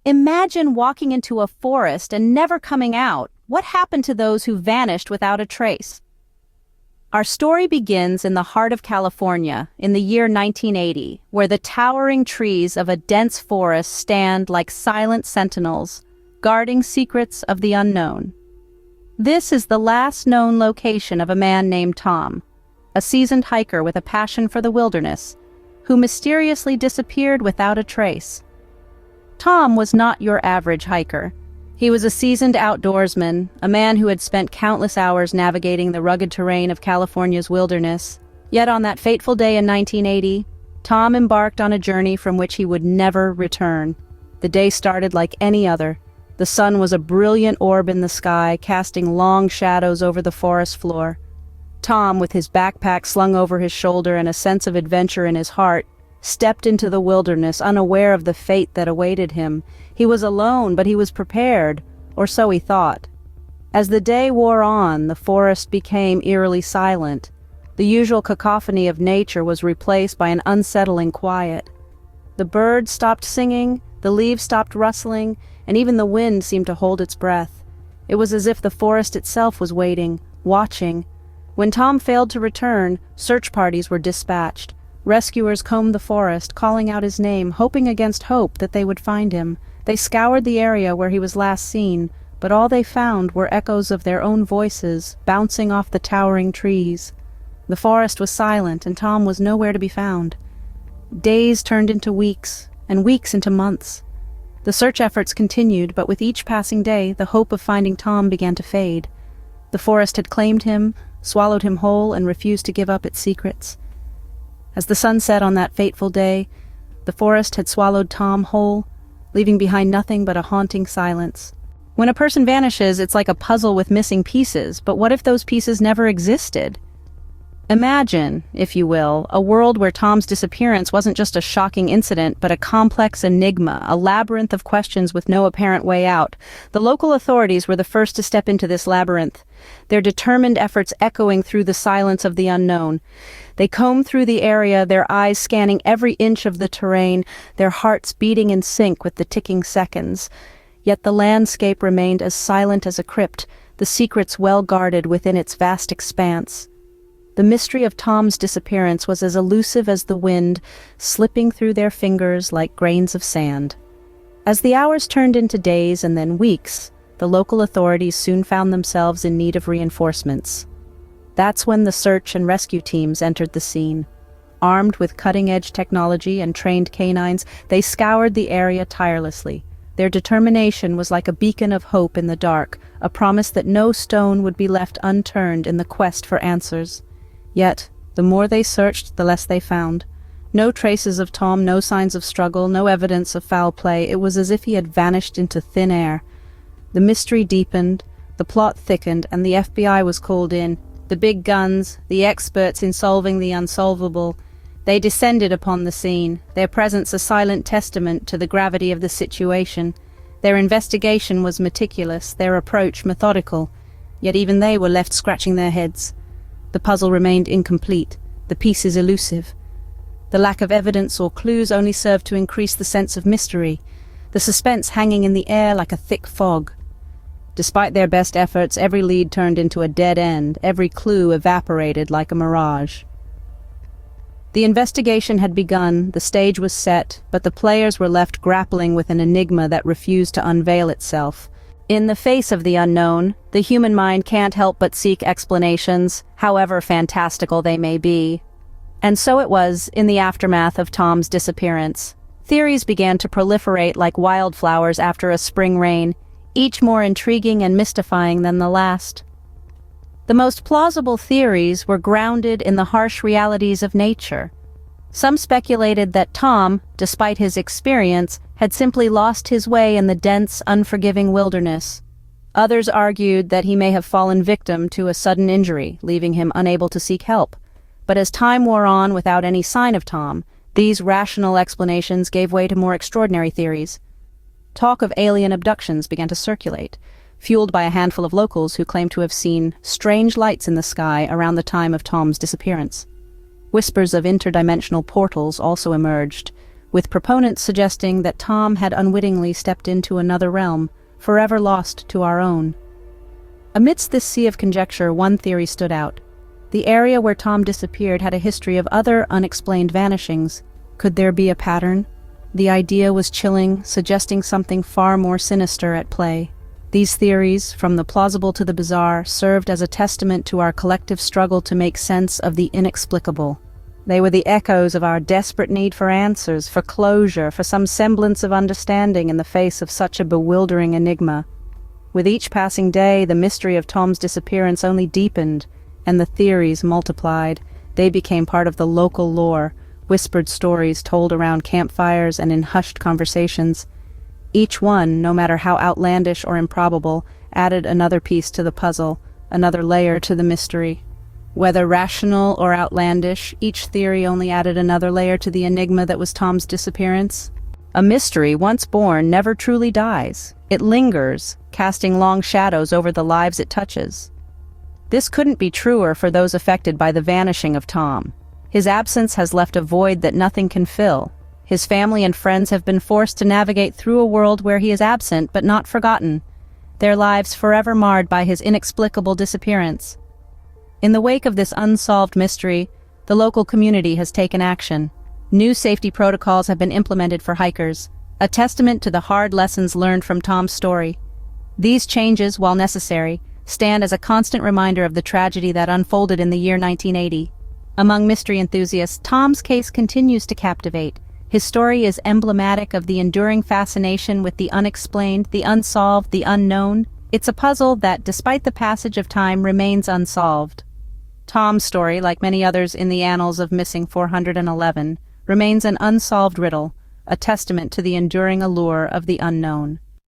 Imagine walking into a forest and never coming out. What happened to those who vanished without a trace? Our story begins in the heart of California, in the year 1980, where the towering trees of a dense forest stand like silent sentinels, guarding secrets of the unknown. This is the last known location of a man named Tom, a seasoned hiker with a passion for the wilderness, who mysteriously disappeared without a trace. Tom was not your average hiker. He was a seasoned outdoorsman, a man who had spent countless hours navigating the rugged terrain of California's wilderness. Yet on that fateful day in 1980, Tom embarked on a journey from which he would never return. The day started like any other. The sun was a brilliant orb in the sky, casting long shadows over the forest floor. Tom, with his backpack slung over his shoulder and a sense of adventure in his heart, stepped into the wilderness, unaware of the fate that awaited him. He was alone, but he was prepared, or so he thought. As the day wore on, the forest became eerily silent. The usual cacophony of nature was replaced by an unsettling quiet. The birds stopped singing, the leaves stopped rustling, and even the wind seemed to hold its breath. It was as if the forest itself was waiting, watching. When Tom failed to return, search parties were dispatched. Rescuers combed the forest, calling out his name, hoping against hope that they would find him. They scoured the area where he was last seen, but all they found were echoes of their own voices, bouncing off the towering trees. The forest was silent, and Tom was nowhere to be found. Days turned into weeks, and weeks into months. The search efforts continued, but with each passing day, the hope of finding Tom began to fade. The forest had claimed him, swallowed him whole, and refused to give up its secrets. As the sun set on that fateful day, the forest had swallowed Tom whole, leaving behind nothing but a haunting silence. When a person vanishes, it's like a puzzle with missing pieces, but what if those pieces never existed? Imagine, if you will, a world where Tom's disappearance wasn't just a shocking incident, but a complex enigma, a labyrinth of questions with no apparent way out. The local authorities were the first to step into this labyrinth, their determined efforts echoing through the silence of the unknown. They combed through the area, their eyes scanning every inch of the terrain, their hearts beating in sync with the ticking seconds. Yet the landscape remained as silent as a crypt, the secrets well guarded within its vast expanse. The mystery of Tom's disappearance was as elusive as the wind, slipping through their fingers like grains of sand. As the hours turned into days and then weeks, the local authorities soon found themselves in need of reinforcements. That's when the search and rescue teams entered the scene. Armed with cutting-edge technology and trained canines, they scoured the area tirelessly. Their determination was like a beacon of hope in the dark, a promise that no stone would be left unturned in the quest for answers. Yet, the more they searched, the less they found. No traces of Tom, no signs of struggle, no evidence of foul play. It was as if he had vanished into thin air. The mystery deepened, the plot thickened, and the FBI was called in. The big guns, the experts in solving the unsolvable. They descended upon the scene, their presence a silent testament to the gravity of the situation. Their investigation was meticulous, their approach methodical. Yet even they were left scratching their heads. The puzzle remained incomplete, the pieces elusive. The lack of evidence or clues only served to increase the sense of mystery, the suspense hanging in the air like a thick fog. Despite their best efforts, every lead turned into a dead end, every clue evaporated like a mirage. The investigation had begun, the stage was set, but the players were left grappling with an enigma that refused to unveil itself. In the face of the unknown, the human mind can't help but seek explanations, however fantastical they may be. And so it was in the aftermath of Tom's disappearance. Theories began to proliferate like wildflowers after a spring rain, each more intriguing and mystifying than the last. The most plausible theories were grounded in the harsh realities of nature. Some speculated that Tom, despite his experience, had simply lost his way in the dense, unforgiving wilderness. Others argued that he may have fallen victim to a sudden injury, leaving him unable to seek help. But as time wore on without any sign of Tom, these rational explanations gave way to more extraordinary theories. Talk of alien abductions began to circulate, fueled by a handful of locals who claimed to have seen strange lights in the sky around the time of Tom's disappearance. Whispers of interdimensional portals also emerged, with proponents suggesting that Tom had unwittingly stepped into another realm, forever lost to our own. Amidst this sea of conjecture, one theory stood out. The area where Tom disappeared had a history of other unexplained vanishings. Could there be a pattern? The idea was chilling, suggesting something far more sinister at play. These theories, from the plausible to the bizarre, served as a testament to our collective struggle to make sense of the inexplicable. They were the echoes of our desperate need for answers, for closure, for some semblance of understanding in the face of such a bewildering enigma. With each passing day, the mystery of Tom's disappearance only deepened, and the theories multiplied. They became part of the local lore, whispered stories told around campfires and in hushed conversations. Each one, no matter how outlandish or improbable, added another piece to the puzzle, another layer to the mystery. Whether rational or outlandish, each theory only added another layer to the enigma that was Tom's disappearance. A mystery, once born, never truly dies. It lingers, casting long shadows over the lives it touches. This couldn't be truer for those affected by the vanishing of Tom. His absence has left a void that nothing can fill. His family and friends have been forced to navigate through a world where he is absent but not forgotten, their lives forever marred by his inexplicable disappearance. In the wake of this unsolved mystery, the local community has taken action. New safety protocols have been implemented for hikers, a testament to the hard lessons learned from Tom's story. These changes, while necessary, stand as a constant reminder of the tragedy that unfolded in the year 1980. Among mystery enthusiasts, Tom's case continues to captivate. His story is emblematic of the enduring fascination with the unexplained, the unsolved, the unknown. It's a puzzle that, despite the passage of time, remains unsolved. Tom's story, like many others in the annals of Missing 411, remains an unsolved riddle, a testament to the enduring allure of the unknown.